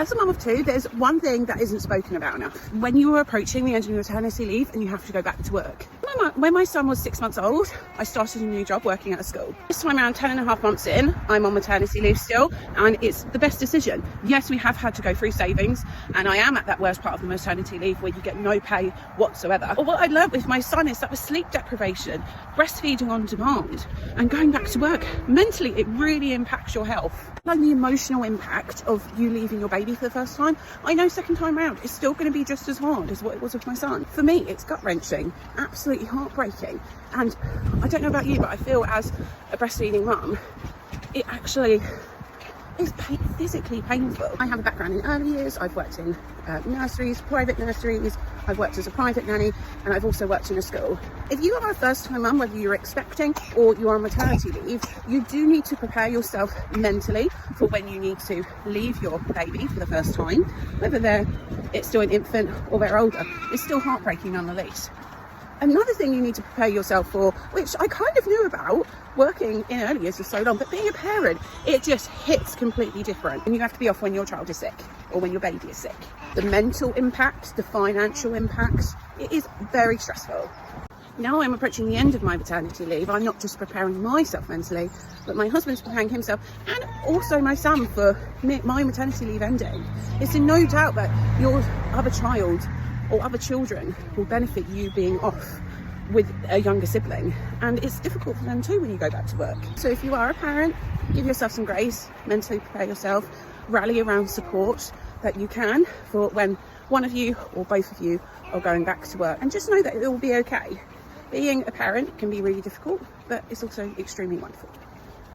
As a mum of two, there's one thing that isn't spoken about enough. When you are approaching the end of your maternity leave and you have to go back to work. When my son was 6 months old, I started a new job working at a school. This time around, 10.5 months in, I'm on maternity leave still, and it's the best decision. Yes, we have had to go through savings, and I am at that worst part of the maternity leave where you get no pay whatsoever. But what I learned with my son is that with sleep deprivation, breastfeeding on demand, and going back to work, mentally it really impacts your health. And the emotional impact of you leaving your baby for the first time, I know second time round it's still going to be just as hard as what it was with my son. For me, it's gut-wrenching, absolutely heartbreaking, and I don't know about you, but I feel as a breastfeeding mum, it actually is physically painful. I have a background in early years. I've worked in nurseries, private nurseries. I've worked as a private nanny, and I've also worked in a school. If you are a first-time mum, whether you're expecting or you are on maternity leave, you do need to prepare yourself mentally for when you need to leave your baby for the first time, whether it's still an infant or they're older. It's still heartbreaking nonetheless. Another thing you need to prepare yourself for, which I kind of knew about working in early years for so long, but being a parent, it just hits completely different. And you have to be off when your child is sick or when your baby is sick. The mental impact, the financial impact, it is very stressful. Now I'm approaching the end of my maternity leave, I'm not just preparing myself mentally, but my husband's preparing himself and also my son for my maternity leave ending. It's in no doubt that your other child or other children will benefit you being off with a younger sibling, and it's difficult for them too when you go back to work. So if you are a parent, give yourself some grace, mentally prepare yourself, rally around support that you can for when one of you or both of you are going back to work, and just know that it will be okay. Being a parent can be really difficult, but it's also extremely wonderful.